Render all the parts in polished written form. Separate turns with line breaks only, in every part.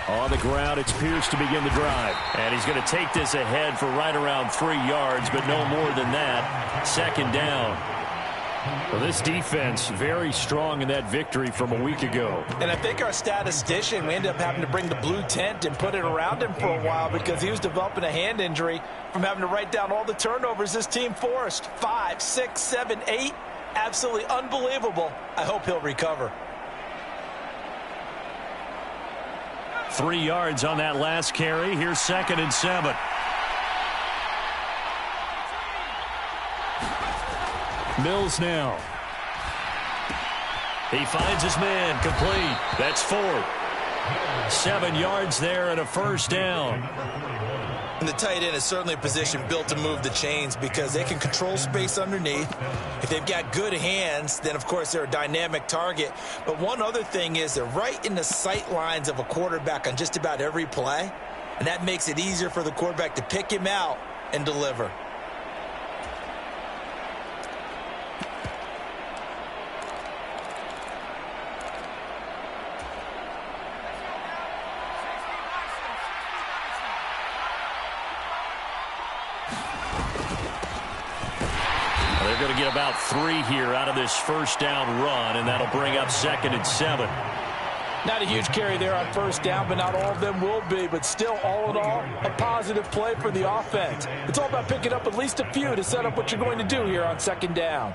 On the ground, it's Pierce to begin the drive. And he's going to take this ahead for right around 3 yards, but no more than that. Second down. Well, this defense very strong in that victory from a week ago.
And I think our statistician, we ended up having to bring the blue tent and put it around him for a while because he was developing a hand injury from having to write down all the turnovers this team forced. 5, 6, 7, 8. Absolutely unbelievable. I hope he'll recover.
3 yards on that last carry. Here's 2nd and 7. Mills now. He finds his man, complete. That's 4. 7 yards there and a first down.
And the tight end is certainly a position built to move the chains because they can control space underneath. If they've got good hands, then, of course, they're a dynamic target. But one other thing is they're right in the sight lines of a quarterback on just about every play, and that makes it easier for the quarterback to pick him out and deliver.
They're going to get about 3 here out of this first down run, and that'll bring up 2nd and 7.
Not a huge carry there on first down, but not all of them will be. But still, all in all, a positive play for the offense. It's all about picking up at least a few to set up what you're going to do here on 2nd down.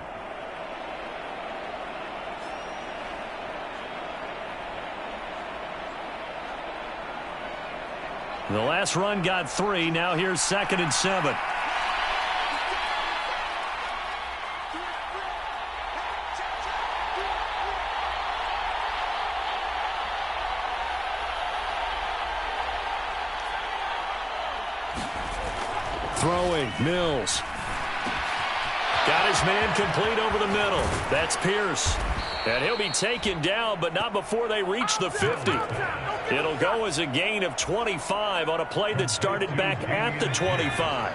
The last run got 3. Now here's 2nd and 7. Throwing, Mills. Got his man complete over the middle. That's Pierce. And he'll be taken down, but not before they reach the 50. It'll go as a gain of 25 on a play that started back at the 25.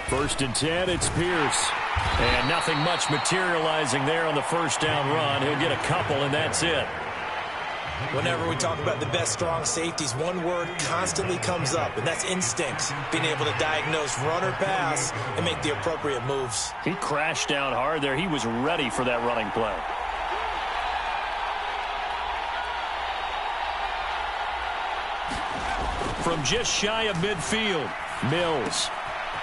First and 10, it's Pierce. And nothing much materializing there on the first down run. He'll get a couple, and that's it.
Whenever we talk about the best strong safeties, one word constantly comes up, and that's instincts. Being able to diagnose run or pass and make the appropriate moves.
He crashed down hard there. He was ready for that running play. From just shy of midfield, Mills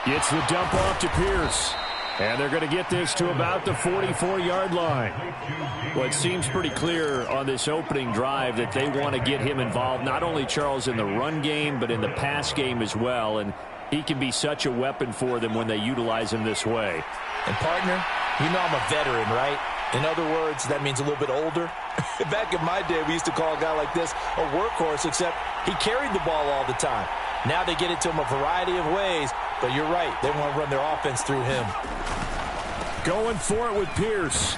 gets the dump off to Pierce. And they're going to get this to about the 44-yard line. Well, it seems pretty clear on this opening drive that they want to get him involved, not only, Charles, in the run game, but in the pass game as well. And he can be such a weapon for them when they utilize him this way.
And, partner, you know I'm a veteran, right? In other words, that means a little bit older. Back in my day, we used to call a guy like this a workhorse, except he carried the ball all the time. Now they get it to him a variety of ways, but you're right. They want to run their offense through him.
Going for it with Pierce.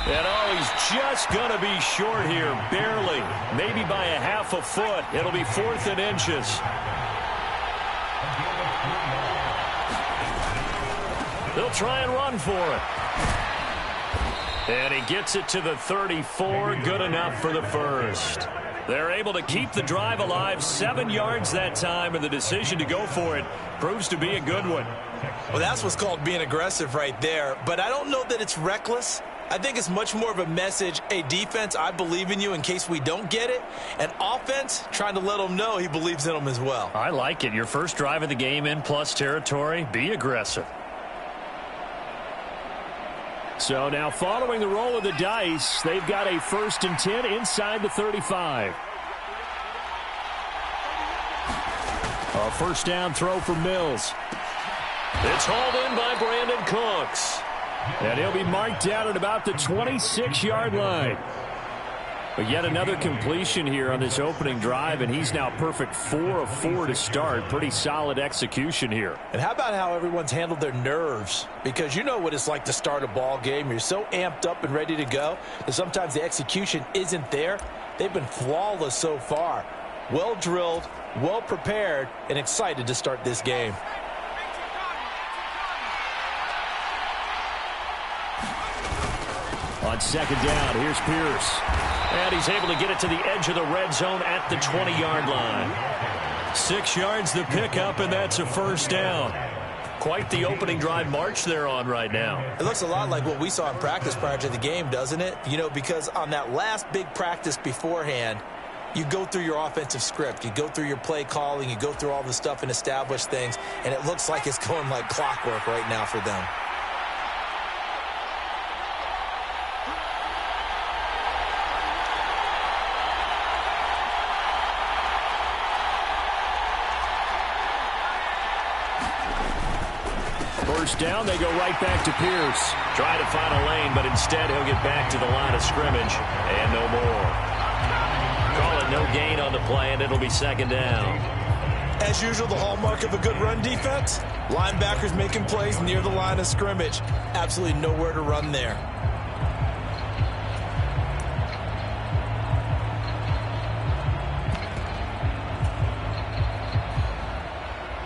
And, oh, he's just going to be short here, barely. Maybe by a half a foot. It'll be 4th and inches. They'll try and run for it. And he gets it to the 34. Good enough for the first. They're able to keep the drive alive, 7 yards that time, and the decision to go for it proves to be a good one.
Well, that's what's called being aggressive right there. But I don't know that it's reckless. I think it's much more of a message, hey, defense, I believe in you in case we don't get it. And offense, trying to let them know he believes in them as well.
I like it. Your first drive of the game in plus territory, be aggressive. So now following the roll of the dice, they've got a 1st and 10 inside the 35. A first down throw for Mills. It's hauled in by Brandon Cooks. And he'll be marked down at about the 26-yard line. But yet another completion here on this opening drive, and he's now perfect 4 of 4 to start. Pretty solid execution here.
And how about how everyone's handled their nerves? Because you know what it's like to start a ball game. You're so amped up and ready to go that sometimes the execution isn't there. They've been flawless so far. Well drilled, well prepared, and excited to start this game.
On second down, here's Pierce. And he's able to get it to the edge of the red zone at the 20-yard line. 6 yards the pickup, and that's a first down. Quite the opening drive march they're on right now.
It looks a lot like what we saw in practice prior to the game, doesn't it? You know, because on that last big practice beforehand, you go through your offensive script. You go through your play calling. You go through all the stuff and establish things, and it looks like it's going like clockwork right now for them.
First down, they go right back to Pierce. Trying to find a lane, but instead he'll get back to the line of scrimmage. And no more. Call it no gain on the play, and it'll be second down.
As usual, the hallmark of a good run defense, linebackers making plays near the line of scrimmage. Absolutely nowhere to run there.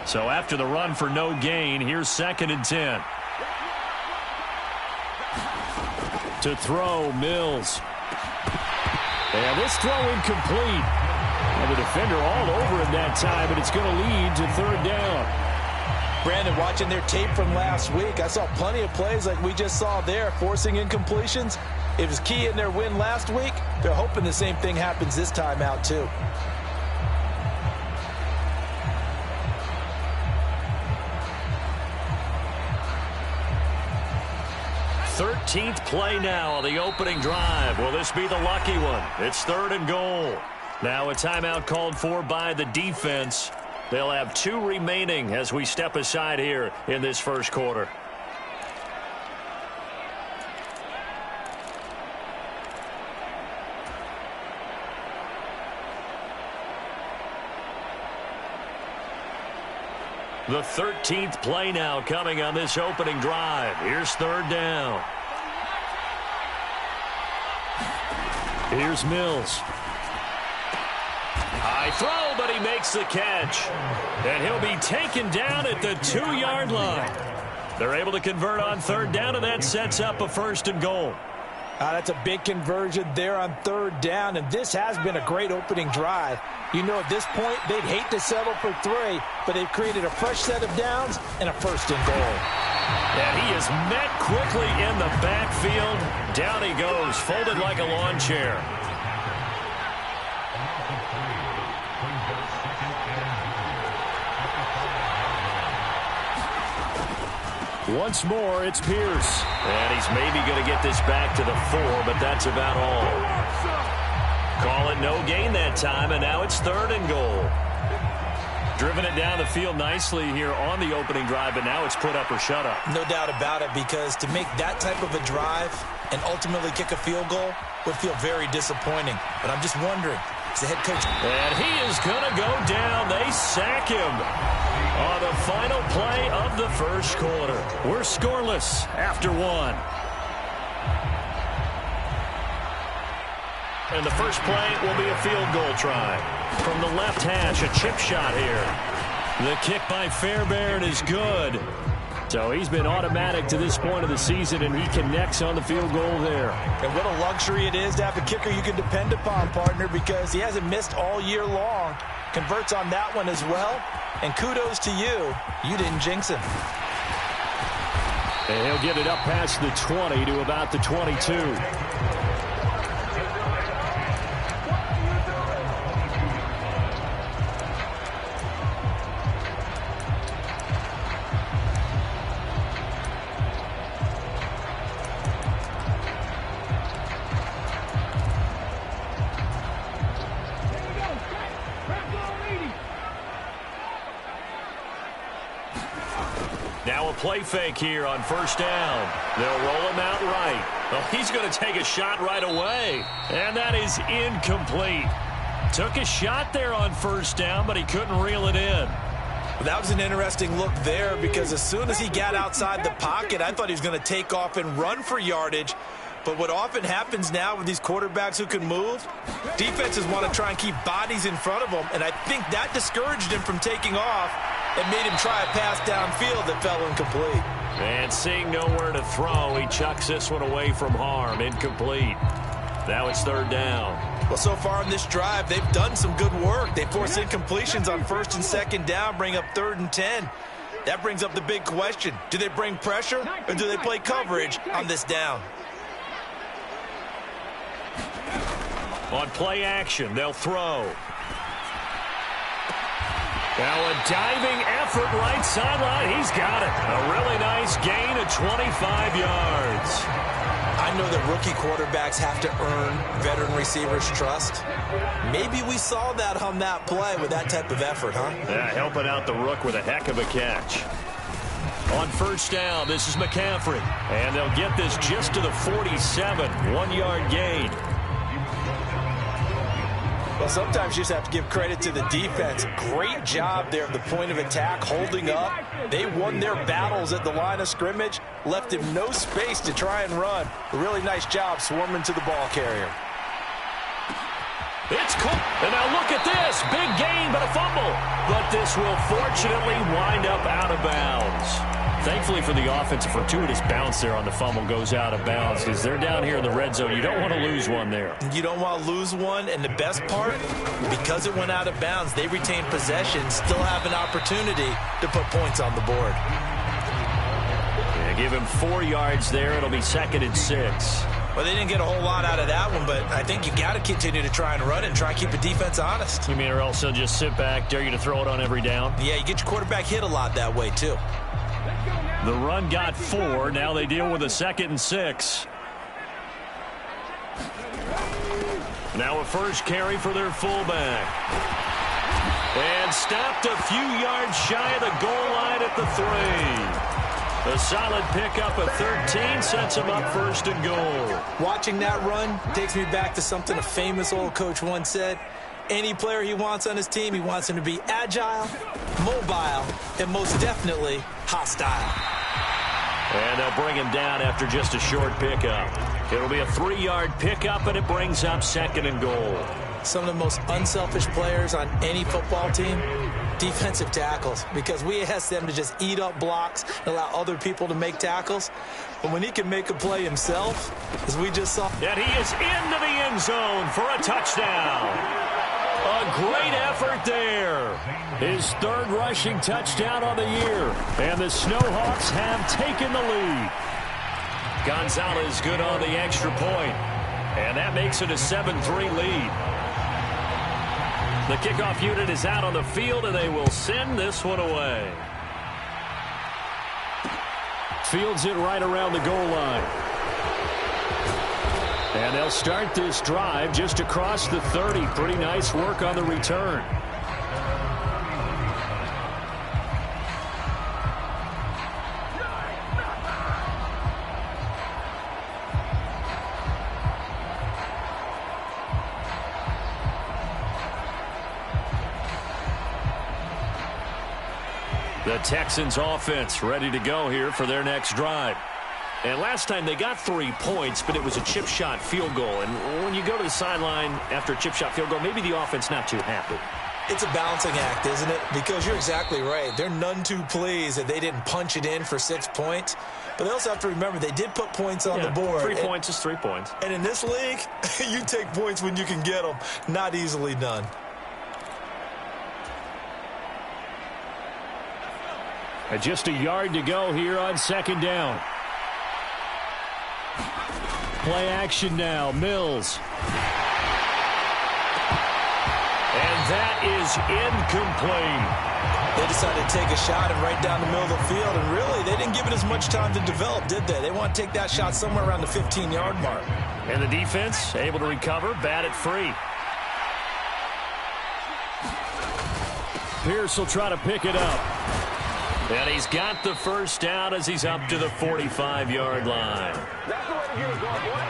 So after the run for no gain, here's 2nd and 10. To throw, Mills. And this throw incomplete. And the defender all over him that time, but it's going to lead to 3rd down.
Brandon, watching their tape from last week, I saw plenty of plays like we just saw there, forcing incompletions. It was key in their win last week. They're hoping the same thing happens this time out, too.
Thirteenth play now on the opening drive. Will this be the lucky one? It's 3rd and goal. Now a timeout called for by the defense. They'll have 2 remaining as we step aside here in this first quarter. The 13th play now coming on this opening drive. Here's 3rd down. Here's Mills. High throw, but he makes the catch. And he'll be taken down at the 2-yard line. They're able to convert on 3rd down, and that sets up a 1st and goal.
That's a big conversion there on 3rd down, and this has been a great opening drive. You know, at this point, they'd hate to settle for 3, but they've created a fresh set of downs and a 1st and goal.
And he is met quickly in the backfield. Down he goes, folded like a lawn chair. Once more, it's Pierce. And he's maybe going to get this back to the 4, but that's about all. Call it no gain that time, and now it's 3rd and goal. Driven it down the field nicely here on the opening drive, but now it's put up or shut up.
No doubt about it, because to make that type of a drive and ultimately kick a field goal would feel very disappointing. But I'm just wondering, is the head coach...
And he is going to go down. They sack him on the final play of the first quarter. We're scoreless after 1. And the first play will be a field goal try. From the left hash, a chip shot here. The kick by Fairbairn is good. So he's been automatic to this point of the season, and he connects on the field goal there.
And what a luxury it is to have a kicker you can depend upon, partner, because he hasn't missed all year long. Converts on that one as well. And kudos to you. You didn't jinx him.
And he'll get it up past the 20 to about the 22. Now a play fake here on first down. They'll roll him out right. Well, he's going to take a shot right away. And that is incomplete. Took a shot there on first down, but he couldn't reel it in.
That was an interesting look there because as soon as he got outside the pocket, I thought he was going to take off and run for yardage. But what often happens now with these quarterbacks who can move, defenses want to try and keep bodies in front of them, and I think that discouraged him from taking off and made him try a pass downfield that fell incomplete.
And seeing nowhere to throw, he chucks this one away from harm. Incomplete. Now it's third down.
Well, so far in this drive, they've done some good work. They force incompletions on first and second down, bring up 3rd and 10. That brings up the big question. Do they bring pressure or do they play coverage on this down?
On play action, they'll throw. Now a diving effort right sideline. He's got it. A really nice gain of 25 yards.
I know that rookie quarterbacks have to earn veteran receivers' trust. Maybe we saw that on that play with that type of effort, huh?
Yeah, helping out the rook with a heck of a catch. On first down, this is McCaffrey. And they'll get this just to the 47. 1-yard gain.
Well, sometimes you just have to give credit to the defense. Great job there at the point of attack, holding up. They won their battles at the line of scrimmage, left him no space to try and run. A really nice job swarming to the ball carrier.
It's caught. And now look at this. Big gain, but a fumble. But this will fortunately wind up out of bounds. Thankfully for the offense, a fortuitous bounce there on the fumble goes out of bounds because they're down here in the red zone. You don't want to lose one there.
You don't want to lose one, and the best part, because it went out of bounds, they retain possession, still have an opportunity to put points on the board.
Yeah, give him 4 yards there. It'll be 2nd and 6.
Well, they didn't get a whole lot out of that one, but I think you got to continue to try and run it and try and keep the defense honest.
You mean or else they'll just sit back, dare you to throw it on every down?
Yeah, you get your quarterback hit a lot that way, too.
The run got 4. Now they deal with a 2nd and 6. Now a first carry for their fullback. And stopped a few yards shy of the goal line at the 3. A solid pickup of 13 sets him up 1st and goal.
Watching that run takes me back to something a famous old coach once said. Any player he wants on his team, he wants him to be agile, mobile, and most definitely hostile.
And they'll bring him down after just a short pickup. It'll be a 3-yard pickup, and it brings up 2nd and goal.
Some of the most unselfish players on any football team, defensive tackles, because we ask them to just eat up blocks and allow other people to make tackles. But when he can make a play himself, as we just saw.
And he is into the end zone for a touchdown. A great effort there. His 3rd rushing touchdown on the year. And the Snowhawks have taken the lead. Gonzalez good on the extra point. And that makes it a 7-3 lead. The kickoff unit is out on the field, and they will send this one away. Fields it right around the goal line. And they'll start this drive just across the 30. Pretty nice work on the return. The Texans offense ready to go here for their next drive. And last time they got 3 points, but it was a chip shot field goal. And when you go to the sideline after a chip shot field goal, maybe the offense not too happy.
It's a balancing act, isn't it? Because you're exactly right. They're none too pleased that they didn't punch it in for 6 points. But they also have to remember they did put points on the board.
3 points is 3 points.
And in this league, you take points when you can get them. Not easily done.
Just a yard to go here on 2nd down. Play action now. Mills. And that is incomplete.
They decided to take a shot and right down the middle of the field. And really, they didn't give it as much time to develop, did they? They want to take that shot somewhere around the 15-yard mark.
And the defense able to recover, bat it free. Pierce will try to pick it up. And he's got the first down as he's up to the 45-yard line.
That's the way to get it going, boy.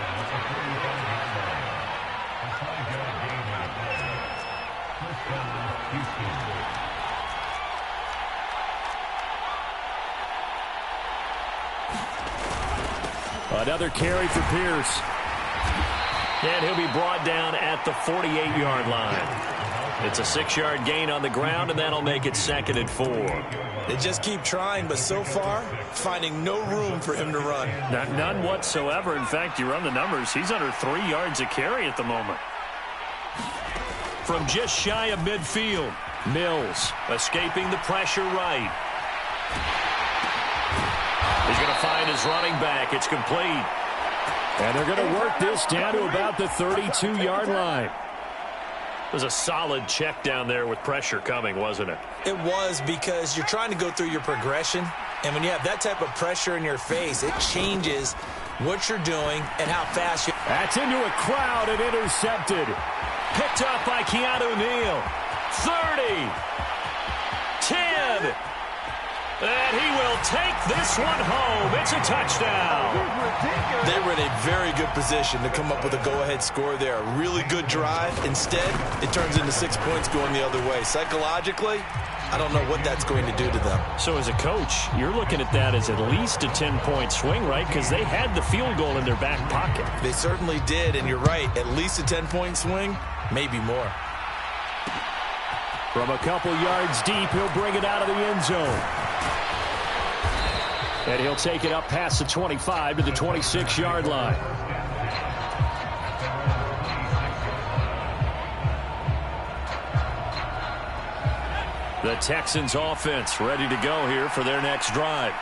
Another carry for Pierce. And he'll be brought down at the 48-yard line. It's a 6-yard gain on the ground, and that'll make it 2nd and 4.
They just keep trying, but so far, finding no room for him to run.
None whatsoever. In fact, you run the numbers, he's under 3 yards a carry at the moment. From just shy of midfield, Mills escaping the pressure right. He's going to find his running back. It's complete. And they're going to work this down to about the 32-yard line. It was a solid check down there with pressure coming, wasn't it?
It was, because you're trying to go through your progression, and when you have that type of pressure in your face, it changes what you're doing and how fast you...
That's into a crowd and intercepted. Picked up by Keanu Neal. 30. 10. And he will take this one home. It's a touchdown.
They were in a very good position to come up with a go-ahead score there. A really good drive. Instead, it turns into 6 points going the other way. Psychologically, I don't know what that's going to do to them.
So as a coach, you're looking at that as at least a 10-point swing, right? Because they had the field goal in their back pocket.
They certainly did, and you're right. At least a 10-point swing, maybe more.
From a couple yards deep, he'll bring it out of the end zone. And he'll take it up past the 25 to the 26-yard line. The Texans offense ready to go here for their next drive.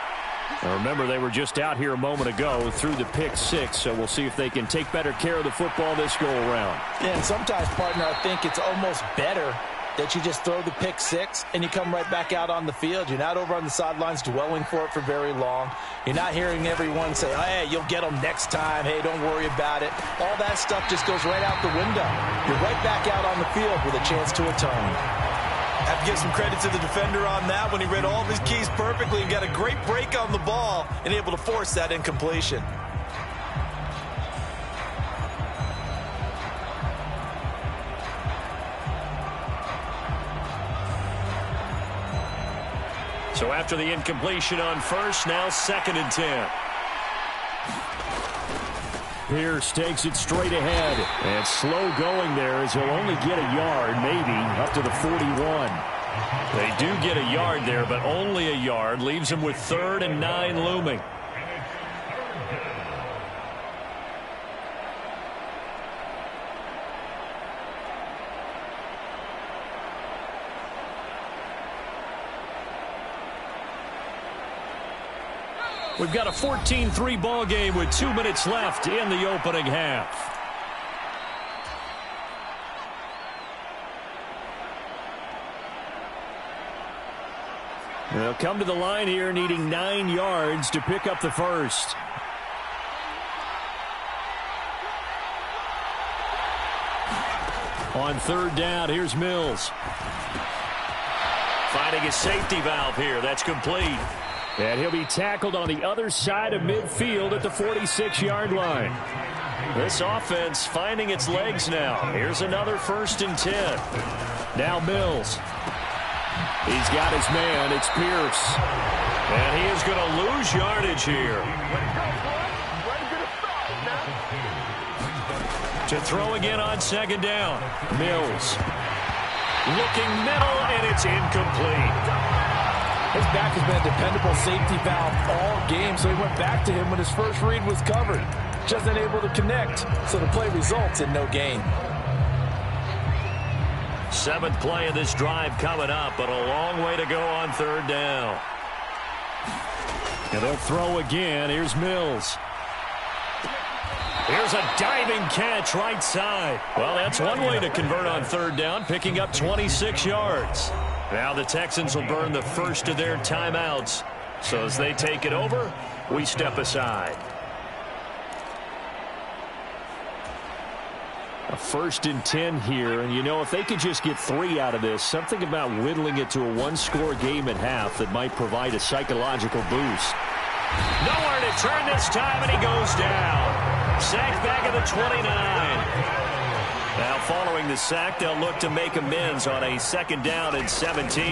Now remember, they were just out here a moment ago through the pick 6, so we'll see if they can take better care of the football this go-around.
Yeah, and sometimes, partner, I think it's almost better that you just throw the pick 6 and you come right back out on the field. You're not over on the sidelines dwelling for it for very long. You're not hearing everyone say, hey, you'll get them next time. Hey, don't worry about it. All that stuff just goes right out the window. You're right back out on the field with a chance to atone.
Have to give some credit to the defender on that when he read all of his keys perfectly and got a great break on the ball and able to force that incompletion.
So after the incompletion on first, now 2nd and 10. Pierce takes it straight ahead. And slow going there as he'll only get a yard, maybe, up to the 41. They do get a yard there, but only a yard. Leaves him with 3rd and 9 looming. We've got a 14-3 ball game with 2 minutes left in the opening half. They'll come to the line here needing 9 yards to pick up the first. On 3rd down, here's Mills. Finding a safety valve here. That's complete. And he'll be tackled on the other side of midfield at the 46-yard line. This offense finding its legs now. Here's another 1st and 10. Now Mills. He's got his man. It's Pierce. And he is going to lose yardage here. To throw again on 2nd down. Mills. Looking middle, and it's incomplete.
His back has been a dependable safety valve all game, so he went back to him when his first read was covered. Just unable to connect, so the play results in no gain.
7th play of this drive coming up, but a long way to go on 3rd down. And they'll throw again. Here's Mills. Here's a diving catch right side. Well, that's one way to convert on 3rd down, picking up 26 yards. Now the Texans will burn the first of their timeouts. So as they take it over, we step aside. A 1st and 10 here, and if they could just get 3 out of this, something about whittling it to a one-score game at half that might provide a psychological boost.
Nowhere to turn this time, and he goes down. Sacked back at the 29.
Now, following the sack, they'll look to make amends on a 2nd down and 17.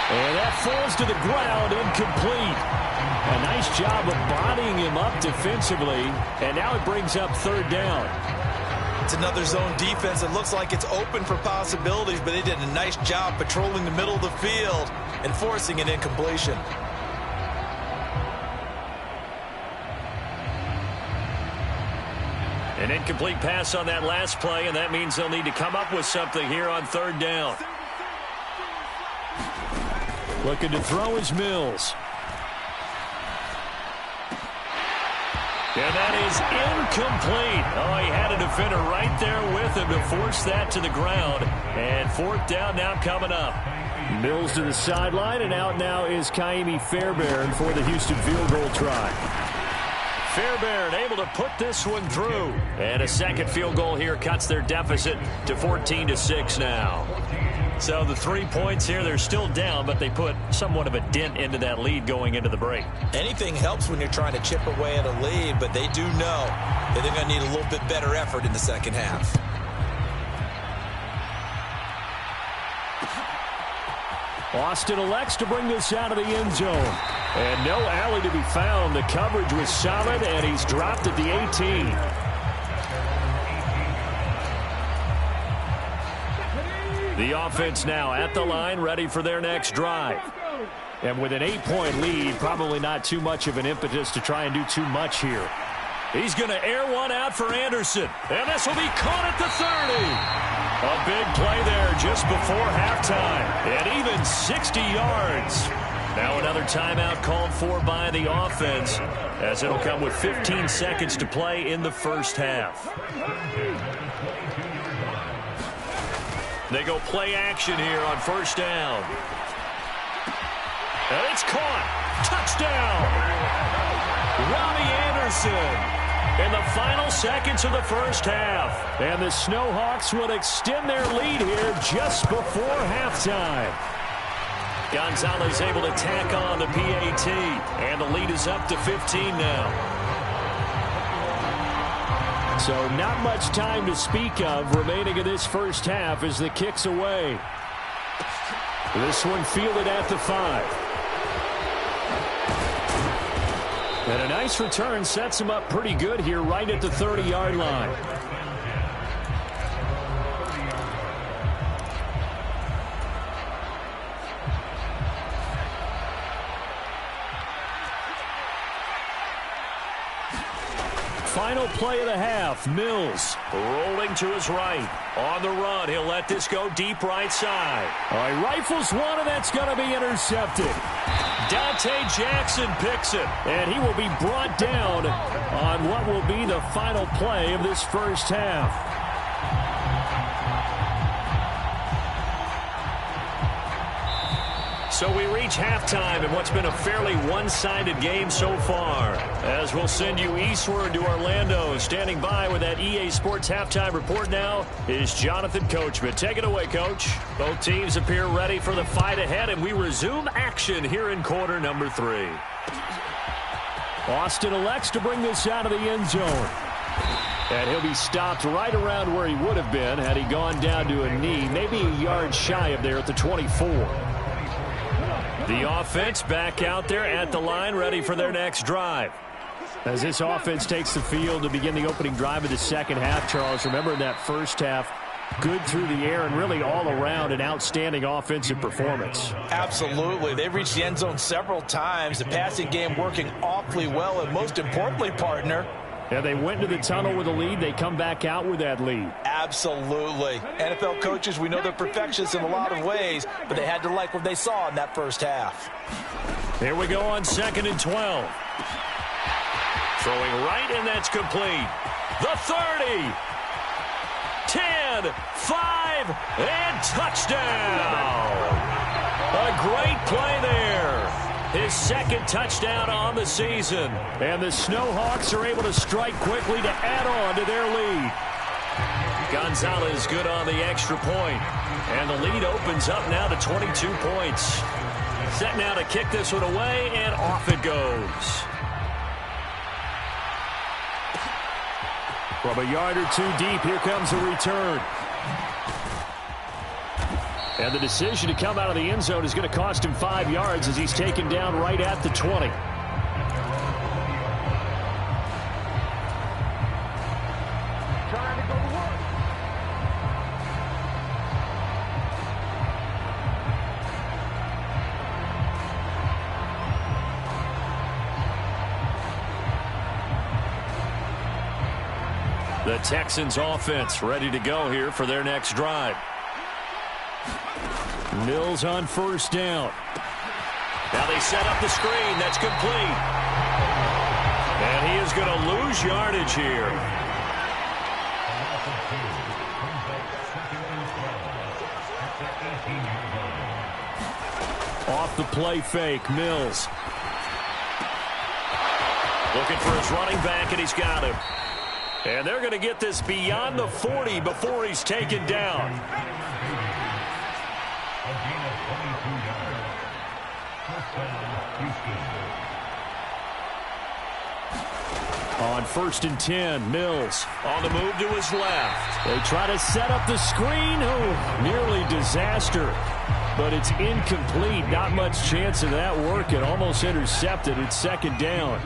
And that falls to the ground, incomplete. A nice job of bodying him up defensively, and now it brings up 3rd down.
It's another zone defense. It looks like it's open for possibilities, but they did a nice job patrolling the middle of the field and forcing an incompletion.
An incomplete pass on that last play, and that means they'll need to come up with something here on 3rd down. Looking to throw is Mills. And that is incomplete. Oh, he had a defender right there with him to force that to the ground. And 4th down now coming up. Mills to the sideline, and out now is Kaimi Fairbairn for the Houston field goal try. Fairbairn able to put this one through. And a 2nd field goal here cuts their deficit to 14-6 now. So the 3 points here, they're still down, but they put somewhat of a dent into that lead going into the break.
Anything helps when you're trying to chip away at a lead, but they do know that they're going to need a little bit better effort in the 2nd half.
Austin elects to bring this out of the end zone. And no alley to be found. The coverage was solid, and he's dropped at the 18. The offense now at the line, ready for their next drive. And with an 8-point lead, probably not too much of an impetus to try and do too much here. He's going to air one out for Anderson. And this will be caught at the 30. A big play there just before halftime. And even 60 yards. Now another timeout called for by the offense, as it'll come with 15 seconds to play in the 1st half. They go play action here on 1st down. And it's caught. Touchdown. Robbie Anderson in the final seconds of the 1st half. And the Snowhawks would extend their lead here just before halftime. Gonzalez able to tack on the PAT. And the lead is up to 15 now. So not much time to speak of remaining in this 1st half as the kick's away. This one fielded at the 5. And a nice return sets him up pretty good here right at the 30-yard line. Final play of the half. Mills rolling to his right. On the run, he'll let this go deep right side. He rifles one, and that's going to be intercepted. Dante Jackson picks it, and he will be brought down on what will be the final play of this 1st half. So we reach halftime in what's been a fairly one-sided game so far. As we'll send you eastward to Orlando. Standing by with that EA Sports halftime report now is Jonathan Coachman. Take it away, Coach. Both teams appear ready for the fight ahead, and we resume action here in quarter number 3. Austin elects to bring this out of the end zone. And he'll be stopped right around where he would have been had he gone down to a knee, maybe a yard shy of there at the 24. The offense back out there at the line, ready for their next drive. As this offense takes the field to begin the opening drive of the 2nd half, Charles, remember in that 1st half, good through the air and really all around an outstanding offensive performance.
Absolutely. They reached the end zone several times. The passing game working awfully well, and most importantly, partner,
Yeah, they went into the tunnel with a lead. They come back out with that lead.
Absolutely. NFL coaches, we know they're perfectionists in a lot of ways, but they had to like what they saw in that 1st half.
Here we go on 2nd and 12. Throwing right, and that's complete. The 30. 10, 5, and touchdown. A great play there.
His second touchdown on the season.
And the Snowhawks are able to strike quickly to add on to their lead.
Gonzalez good on the extra point. And the lead opens up now to 22 points. Set now to kick this one away, and off it goes.
From a yard or two deep, here comes a return. And the decision to come out of the end zone is going to cost him 5 yards as he's taken down right at the 20.
Trying to go to work.
The Texans offense ready to go here for their next drive.
Mills on first down.
Now they set up the screen. That's complete. And he is going to lose yardage here.
Off the play fake, Mills.
Looking for his running back, and he's got him. And they're going to get this beyond the 40 before he's taken down.
On first and 10, Mills.
On the move to his left.
They try to set up the screen. Oh, nearly disaster. But it's incomplete. Not much chance of that working. Almost intercepted. It's second down.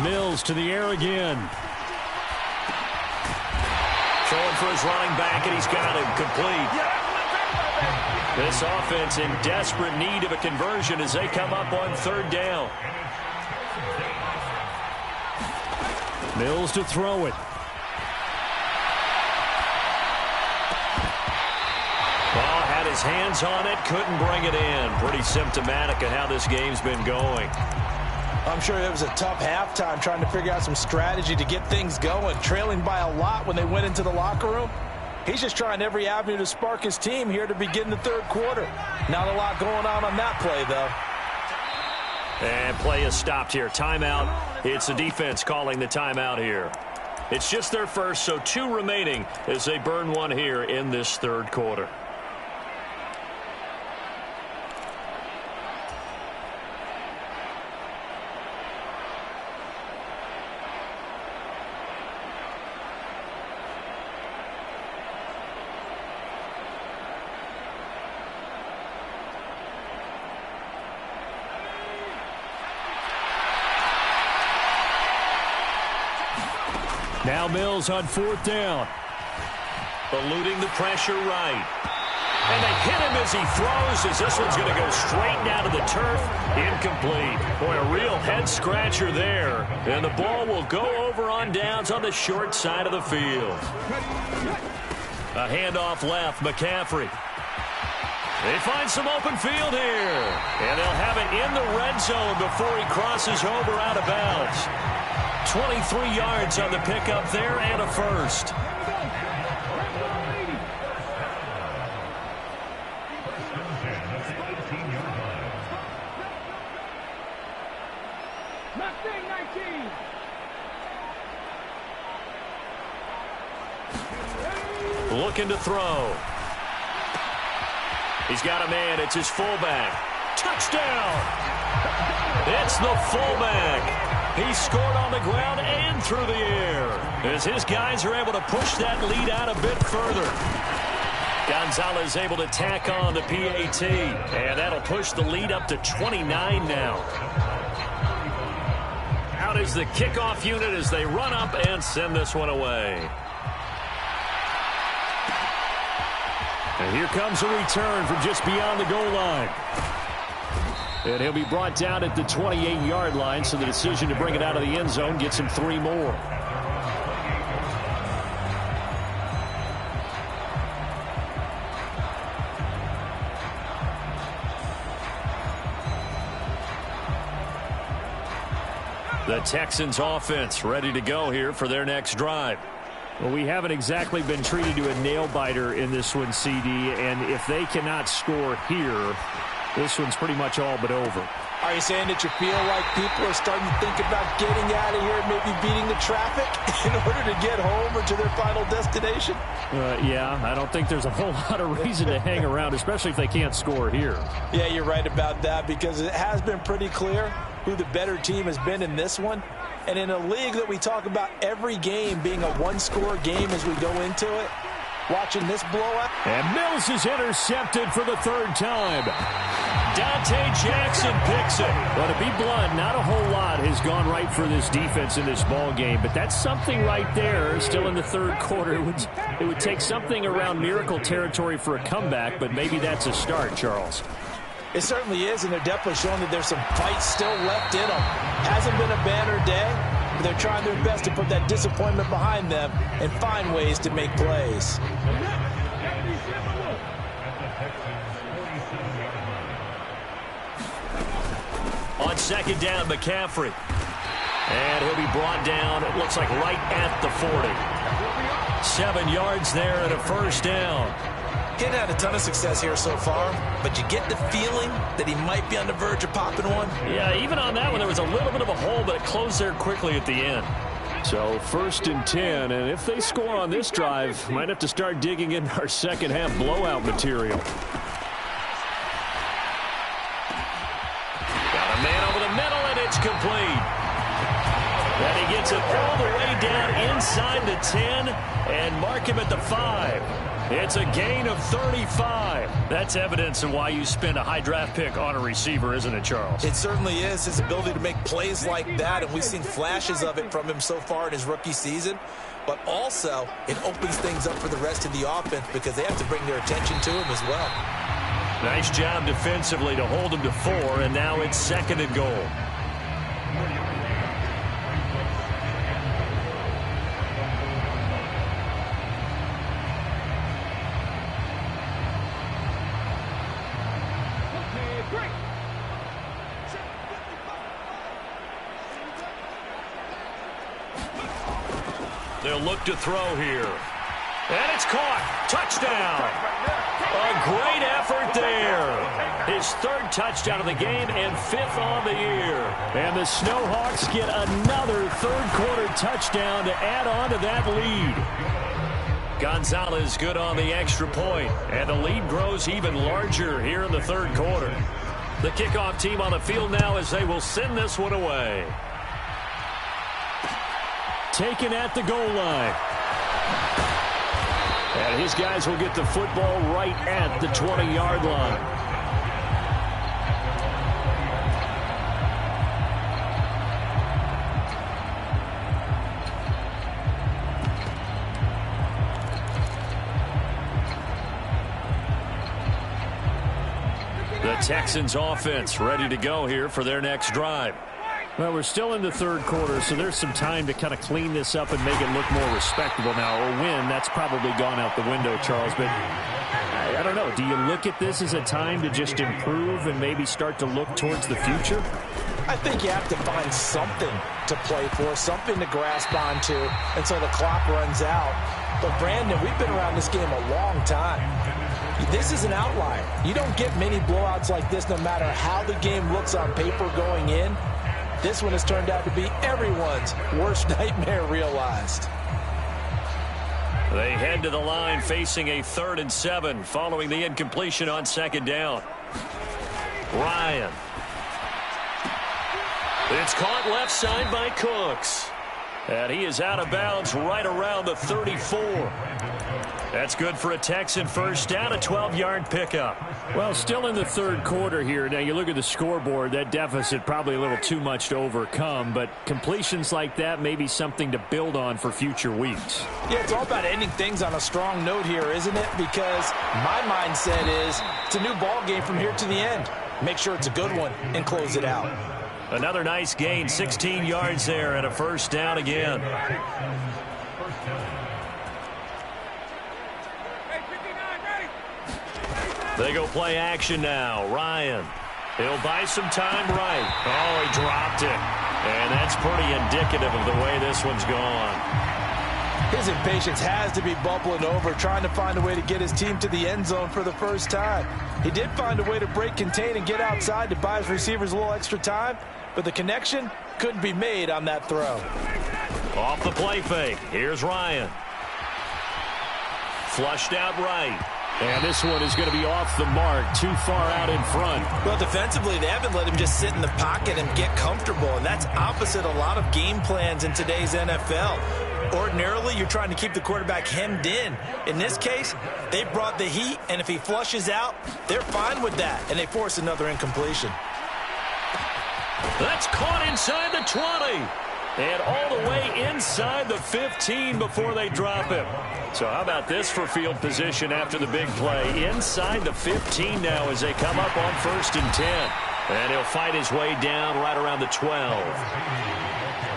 Mills to the air again.
Throwing for his running back, and he's got him complete. This offense in desperate need of a conversion as they come up on third down.
Mills to throw it.
Ball had his hands on it, couldn't bring it in. Pretty symptomatic of how this game's been going.
I'm sure it was a tough halftime trying to figure out some strategy to get things going, trailing by a lot when they went into the locker room. He's just trying every avenue to spark his team here to begin the third quarter. Not a lot going on that play, though.
And play is stopped here. Timeout. It's the defense calling the timeout here. It's just their first, so 2 remaining as they burn one here in this third quarter.
Now Mills on fourth down.
Eluding the pressure right. And they hit him as he throws, as this one's going to go straight down to the turf. Incomplete. Boy, a real head-scratcher there. And the ball will go over on downs on the short side of the field. A handoff left, McCaffrey. They find some open field here. And they'll have it in the red zone before he crosses over out of bounds. 23 yards on the pickup there and a first. Looking to throw. He's got a man. It's his fullback. Touchdown! It's the fullback. He scored on the ground and through the air as his guys are able to push that lead out a bit further. Gonzalez able to tack on the PAT, and that'll push the lead up to 29 now. Out is the kickoff unit as they run up and send this one away.
And here comes a return from just beyond the goal line. And he'll be brought down at the 28-yard line, so the decision to bring it out of the end zone gets him 3 more. The Texans offense ready to go here for their next drive. Well, we haven't exactly been treated to a nail-biter in this one, CD, and if they cannot score here, this one's pretty much all but over.
Are you saying that you feel like people are starting to think about getting out of here and maybe beating the traffic in order to get home or to their final destination?
Yeah, I don't think there's a whole lot of reason to hang around, especially if they can't score here.
Yeah, you're right about that, because it has been pretty clear who the better team has been in this one. And in a league that we talk about every game being a one-score game as we go into it, watching this blowout.
And Mills is intercepted for the third time. Dante Jackson picks it. Well, to be blunt, not a whole lot has gone right for this defense in this ball game, but that's something right there. Still in the third quarter, it would take something around miracle territory for a comeback, but maybe that's a start, Charles.
It certainly is, and they're definitely showing that there's some fight still left in them. Hasn't been a banner day, but they're trying their best to put that disappointment behind them and find ways to make plays.
On second down, McCaffrey. And he'll be brought down, it looks like right at the 40. 7 yards there and a first down.
He hadn't had a ton of success here so far, but you get the feeling that he might be on the verge of popping one.
Yeah, even on that one, there was a little bit of a hole, but it closed there quickly at the end.
So 1st and 10, and if they score on this drive, might have to start digging in our second half blowout material.
Got a man over the middle, and it's complete. And he gets it all the way down inside the 10 and mark him at the 5. It's a gain of 35. That's evidence of why you spend a high draft pick on a receiver, isn't it, Charles?
It certainly is. His ability to make plays like that, and we've seen flashes of it from him so far in his rookie season. But also, it opens things up for the rest of the offense because they have to bring their attention to him as well.
Nice job defensively to hold him to 4, and now it's 2nd and goal. They'll look to throw here. And it's caught. Touchdown. A great effort there. His 3rd touchdown of the game and 5th on the year.
And the Snowhawks get another third-quarter touchdown to add on to that lead.
Gonzalez good on the extra point, and the lead grows even larger here in the 3rd quarter. The kickoff team on the field now as they will send this one away.
Taken at the goal line. And his guys will get the football right at the 20-yard line.
The Texans offense ready to go here for their next drive.
Well, we're still in the 3rd quarter, so there's some time to kind of clean this up and make it look more respectable now. Or win, that's probably gone out the window, Charles. But I don't know. Do you look at this as a time to just improve and maybe start to look towards the future?
I think you have to find something to play for, something to grasp onto until the clock runs out. But, Brandon, we've been around this game a long time. This is an outlier. You don't get many blowouts like this no matter how the game looks on paper going in. This one has turned out to be everyone's worst nightmare realized.
They head to the line facing a 3rd and 7 following the incompletion on 2nd down. Ryan. It's caught left side by Cooks. And he is out of bounds right around the 34. That's good for a Texan first down, a 12-yard pickup.
Well, still in the 3rd quarter here. Now, you look at the scoreboard, that deficit probably a little too much to overcome, but completions like that may be something to build on for future weeks.
Yeah, it's all about ending things on a strong note here, isn't it? Because my mindset is it's a new ball game from here to the end. Make sure it's a good one and close it out.
Another nice gain, 16 yards there and a first down again. They go play action now. Ryan. He'll buy some time right. Oh, he dropped it. And that's pretty indicative of the way this one's gone.
His impatience has to be bubbling over, trying to find a way to get his team to the end zone for the first time. He did find a way to break contain and get outside to buy his receivers a little extra time, but the connection couldn't be made on that throw.
Off the play fake. Here's Ryan. Flushed out right.
And this one is going to be off the mark, too far out in front.
Well, defensively, they haven't let him just sit in the pocket and get comfortable, and that's opposite a lot of game plans in today's NFL. Ordinarily, you're trying to keep the quarterback hemmed in. In this case, they brought the heat, and if he flushes out, they're fine with that, and they force another incompletion.
That's caught inside the 20. And all the way inside the 15 before they drop him. So how about this for field position after the big play? Inside the 15 now as they come up on 1st and 10. And he'll fight his way down right around the 12.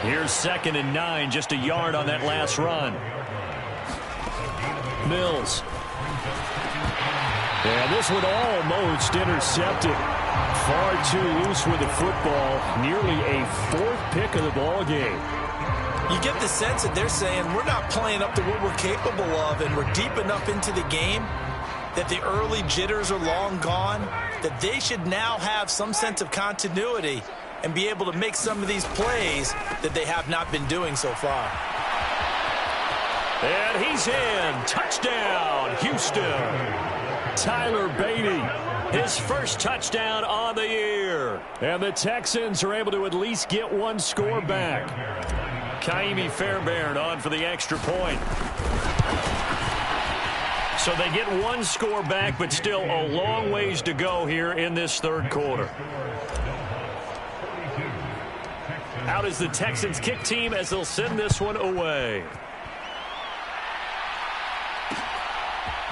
Here's 2nd and 9, just a yard on that last run. Mills.
And this one almost intercepted. Far too loose with the football. Nearly a 4th pick of the ball game.
You get the sense that they're saying we're not playing up to what we're capable of, and we're deep enough into the game that the early jitters are long gone, that they should now have some sense of continuity and be able to make some of these plays that they have not been doing so far.
And he's in. Touchdown, Houston.
Tyler Beatty.
His first touchdown on the year.
And the Texans are able to at least get one score back.
Kaimi Fairbairn on for the extra point. So they get one score back, but still a long ways to go here in this 3rd quarter. Out is the Texans kick team as they'll send this one away.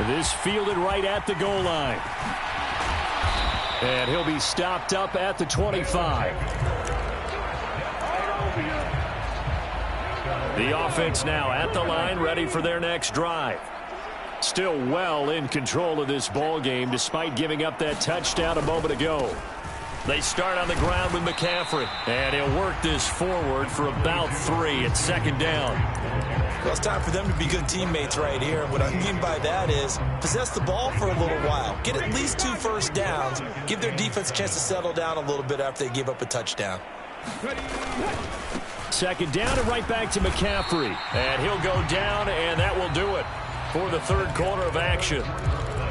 This fielded right at the goal line. And he'll be stopped up at the 25.
The offense now at the line, ready for their next drive.
Still well in control of this ball game despite giving up that touchdown a moment ago.
They start on the ground with McCaffrey. And he'll work this forward for about 3 at 2nd down.
Well, it's time for them to be good teammates right here. And what I mean by that is possess the ball for a little while. Get at least 2 first downs. Give their defense a chance to settle down a little bit after they give up a touchdown.
2nd down and right back to McCaffrey.
And he'll go down, and that will do it for the 3rd quarter of action.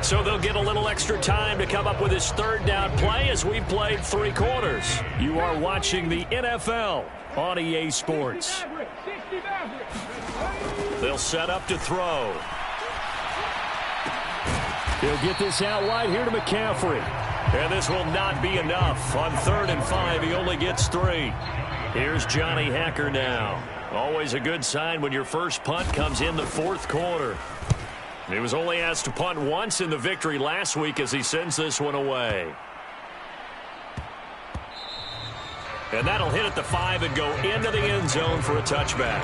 So they'll get a little extra time to come up with his 3rd down play as we played 3 quarters.
You are watching the NFL on EA Sports.
They'll set up to throw.
He'll get this out wide here to McCaffrey.
And this will not be enough. On 3rd and 5, he only gets 3. Here's Johnny Hacker now. Always a good sign when your first punt comes in the 4th quarter. He was only asked to punt once in the victory last week as he sends this one away. And that'll hit at the 5 and go into the end zone for a touchback.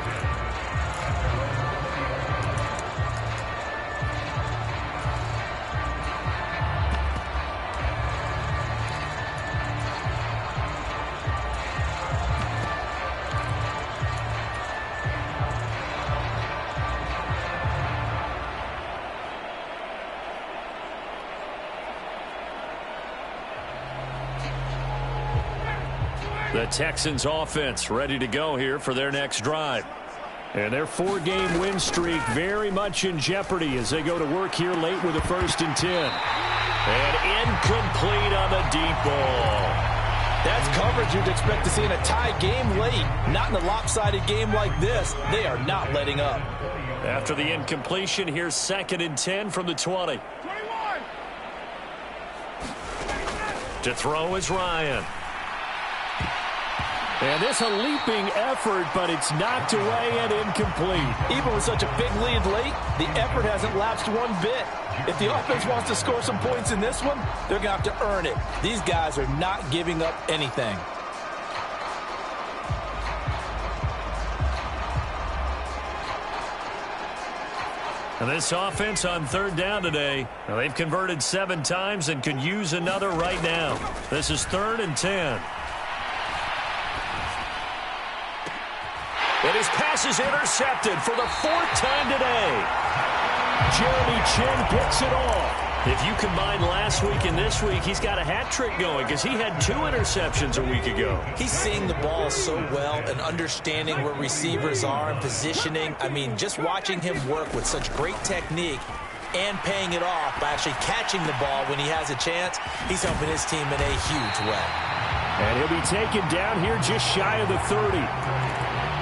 The Texans offense ready to go here for their next drive.
And their 4-game win streak very much in jeopardy as they go to work here late with a 1st and 10.
And incomplete on the deep ball.
That's coverage you'd expect to see in a tie game late. Not in a lopsided game like this. They are not letting up.
After the incompletion, here's 2nd and 10 from the 20. To throw is Ryan.
And this a leaping effort, but it's knocked away and incomplete.
Even with such a big lead late, the effort hasn't lapsed one bit. If the offense wants to score some points in this one, they're going to have to earn it. These guys are not giving up anything.
And this offense on 3rd down today, well, they've converted 7 times and could use another right now. This is 3rd and 10. And his pass This is intercepted for the 4th time today. Jeremy Chin picks it off. If you combine last week and this week, he's got a hat trick going because he had 2 interceptions a week ago.
He's seeing the ball so well and understanding where receivers are and positioning. I mean, just watching him work with such great technique and paying it off by actually catching the ball when he has a chance, he's helping his team in a huge way.
And he'll be taken down here just shy of the 30.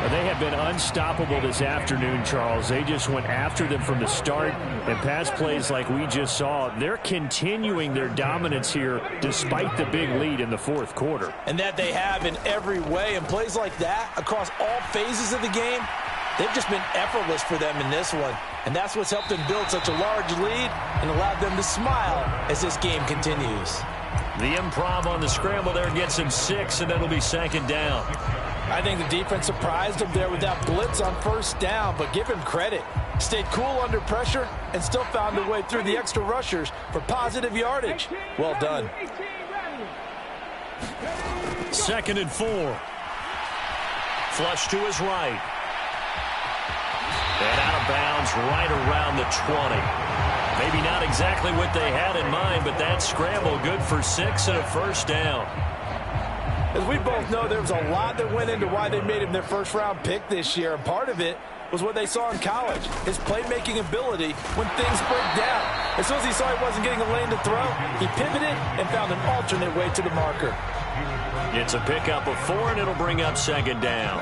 They have been unstoppable this afternoon, Charles. They just went after them from the start. And pass plays like we just saw, they're continuing their dominance here despite the big lead in the 4th quarter.
And that they have in every way. And plays like that across all phases of the game, they've just been effortless for them in this one. And that's what's helped them build such a large lead and allowed them to smile as this game continues.
The improv on the scramble there gets him 6, and it'll be 2nd down.
I think the defense surprised him there with that blitz on 1st down, but give him credit. Stayed cool under pressure and still found a way through the extra rushers for positive yardage. Well done.
2nd and 4. Flush to his right. And out of bounds right around the 20. Maybe not exactly what they had in mind, but that scramble good for 6 and a 1st down.
As we both know, there was a lot that went into why they made him their 1st-round pick this year, and part of it was what they saw in college, his playmaking ability when things break down. As soon as he saw he wasn't getting a lane to throw, he pivoted and found an alternate way to the marker.
It's a pickup of 4, and it'll bring up 2nd down.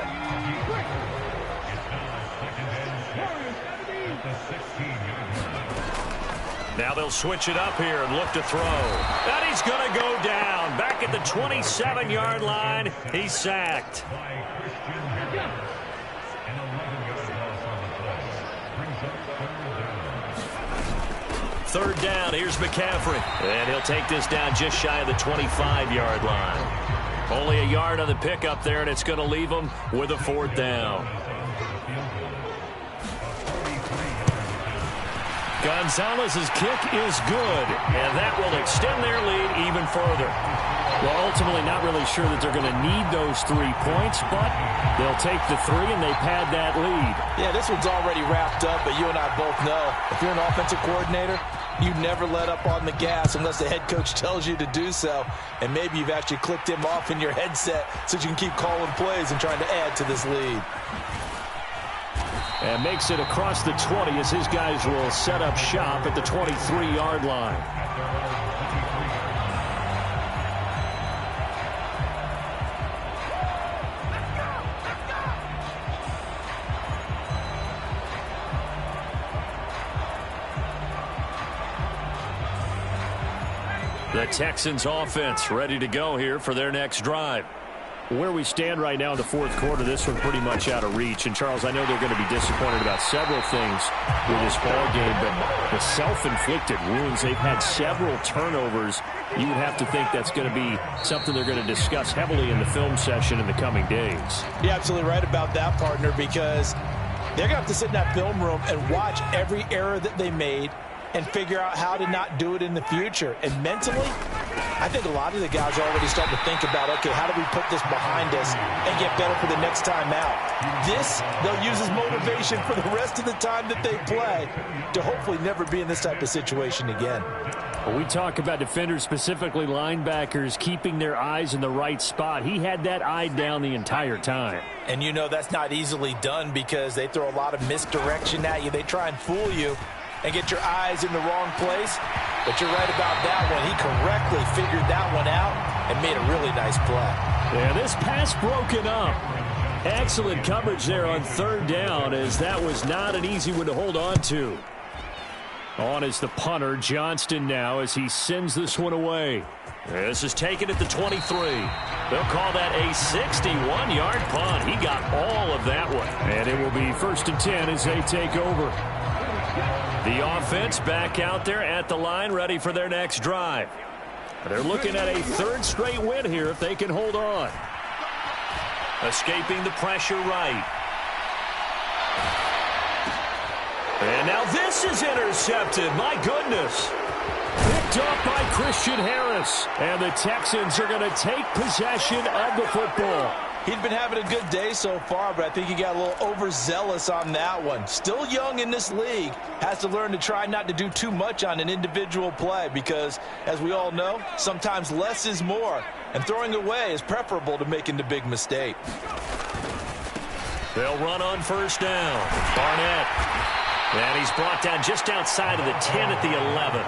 Now they'll switch it up here and look to throw. And he's going to go down. Back at the 27-yard line, he's sacked. Third down, here's McCaffrey. And he'll take this down just shy of the 25-yard line. Only a yard on the pickup there, and it's going to leave him with a 4th down. Gonzalez's kick is good, and that will extend their lead even further.
Well, ultimately not really sure that they're going to need those 3 points, but they'll take the 3 and they pad that lead.
Yeah, this one's already wrapped up, but you and I both know if you're an offensive coordinator, you never let up on the gas unless the head coach tells you to do so. And maybe you've actually clicked him off in your headset so you can keep calling plays and trying to add to this lead.
And makes it across the 20 as his guys will set up shop at the 23-yard line.
The Texans offense ready to go here for their next drive.
Where we stand right now in the 4th quarter, this one pretty much out of reach. And, Charles, I know they're going to be disappointed about several things with this ball game, but the self-inflicted wounds, they've had several turnovers. You would have to think that's going to be something they're going to discuss heavily in the film session in the coming days.
You're absolutely right about that, partner, because they're going to have to sit in that film room and watch every error that they made and figure out how to not do it in the future. And mentally, I think a lot of the guys are already starting to think about, okay, how do we put this behind us and get better for the next time out? This, they'll use as motivation for the rest of the time that they play to hopefully never be in this type of situation again.
Well, we talk about defenders, specifically linebackers, keeping their eyes in the right spot. He had that eye down the entire time.
And you know that's not easily done because they throw a lot of misdirection at you. They try and fool you and get your eyes in the wrong place. But you're right about that one. He correctly figured that one out and made a really nice play.
Yeah, this pass broken up. Excellent coverage there on 3rd down, as that was not an easy one to hold on to. On is the punter, Johnston, now, as he sends this one away.
This is taken at the 23. They'll call that a 61-yard punt. He got all of that one.
And it will be 1st and 10 as they take over.
The offense back out there at the line, ready for their next drive.
They're looking at a 3rd straight win here if they can hold on.
Escaping the pressure right. And now this is intercepted. My goodness.
Picked up by Christian Harris. And the Texans are going to take possession of the football.
He'd been having a good day so far, but I think he got a little overzealous on that one. Still young in this league, has to learn to try not to do too much on an individual play because, as we all know, sometimes less is more, and throwing away is preferable to making the big mistake.
They'll run on first down. Barnett. And he's brought down just outside of the 10 at the 11.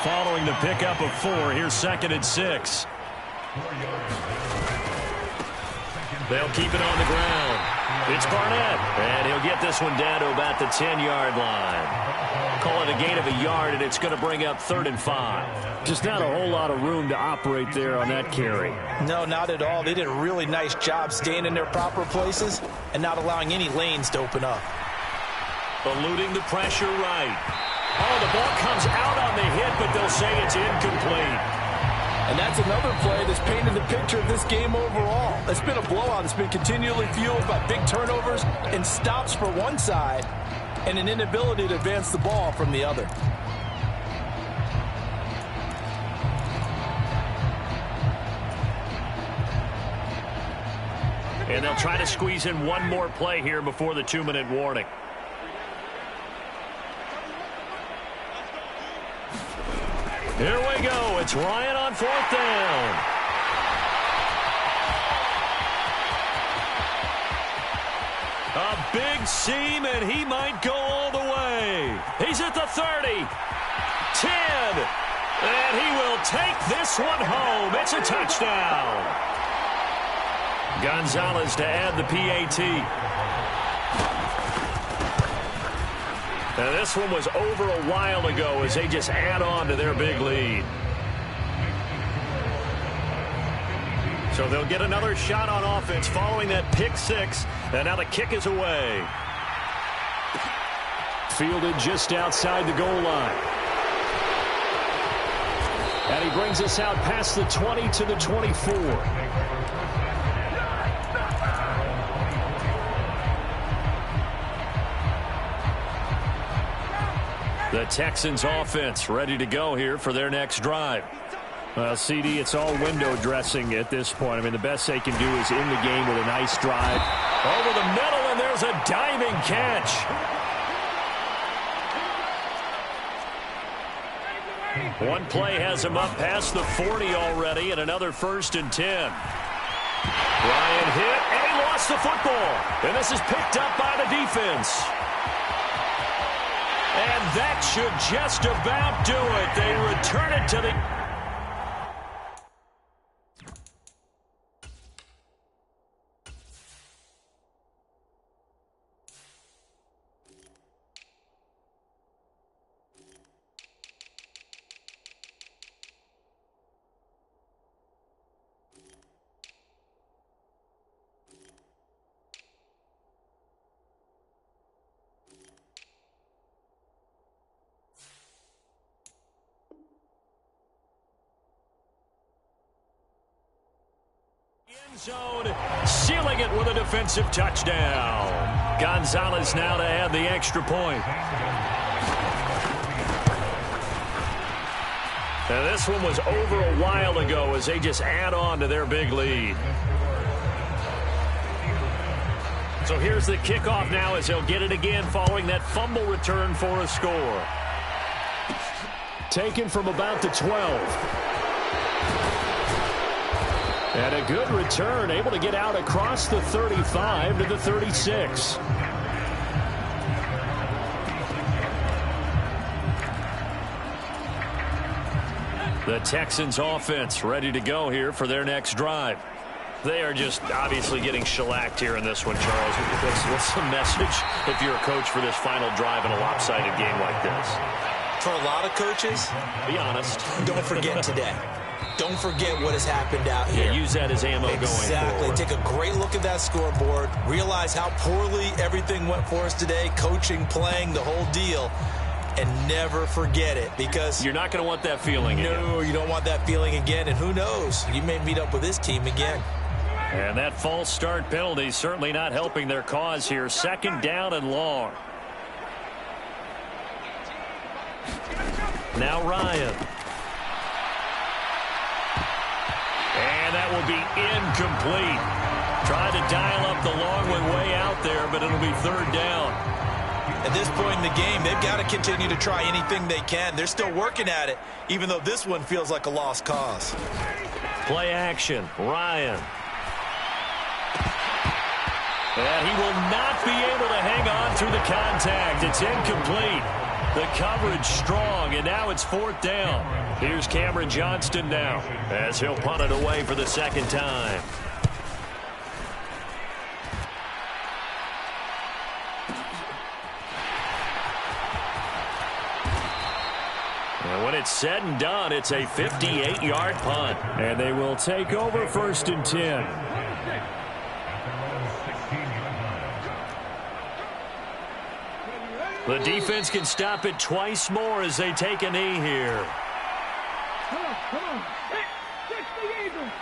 Following the pickup of 4, here's 2nd and 6. They'll keep it on the ground. It's Barnett, and he'll get this one down to about the 10-yard line. Call it a gain of a yard, and it's going to bring up 3rd and 5.
Just not a whole lot of room to operate there on that carry.
No, not at all. They did a really nice job staying in their proper places and not allowing any lanes to open up.
Eluding the pressure right. Oh, the ball comes out on the hit, but they'll say it's incomplete.
And that's another play that's painted the picture of this game overall. It's been a blowout. It's been continually fueled by big turnovers and stops for one side and an inability to advance the ball from the other.
And they'll try to squeeze in one more play here before the 2-minute warning. Here we go. It's Ryan on 4th down. A big seam, and he might go all the way. He's at the 30. 10. And he will take this one home. It's a touchdown. Gonzalez to add the PAT. Now, this one was over a while ago as they just add on to their big lead. So they'll get another shot on offense following that pick 6. And now the kick is away.
Fielded just outside the goal line. And he brings us out past the 20 to the 24.
The Texans offense ready to go here for their next drive.
Well, CD, it's all window dressing at this point. I mean, the best they can do is in the game with a nice drive.
Over the middle, and there's a diving catch. One play has him up past the 40 already, and another 1st and 10. Ryan hit, and he lost the football. And this is picked up by the defense. And that should just about do it. They return it to the... zone, sealing it with a defensive touchdown. Gonzalez now to add the extra point. Now this one was over a while ago as they just add on to their big lead. So here's the kickoff now as they'll get it again following that fumble return for a score.
Taken from about the 12. And a good return, able to get out across the 35 to the 36.
The Texans offense ready to go here for their next drive. They are just obviously getting shellacked here in this one, Charles. What's the message if you're a coach for this final drive in a lopsided game like this?
For a lot of coaches,
be honest.
Don't forget today. Don't forget what has happened out here.
Yeah, use that as ammo going forward.
Exactly. Take a great look at that scoreboard. Realize how poorly everything went for us today. Coaching, playing, the whole deal. And never forget it, because
you're not going to want that feeling again.
No, you don't want that feeling again. And who knows? You may meet up with this team again.
And that false start penalty certainly not helping their cause here. 2nd down and long. Now Ryan. And that
will be incomplete. Tried to dial up the long one way out there, but it'll be third down.
At this point in the game, they've got to continue to try anything they can. They're still working at it, even though this one feels like a lost cause.
Play action, Ryan. And he will not be able to hang on through the contact. It's incomplete. The coverage strong, and now it's fourth down. Here's Cameron Johnston now, as he'll punt it away for the second time. And when it's said and done, it's a 58-yard punt. And they will take over first and 10. The defense can stop it twice more as they take a knee here.
Come on. Fix the Eagles.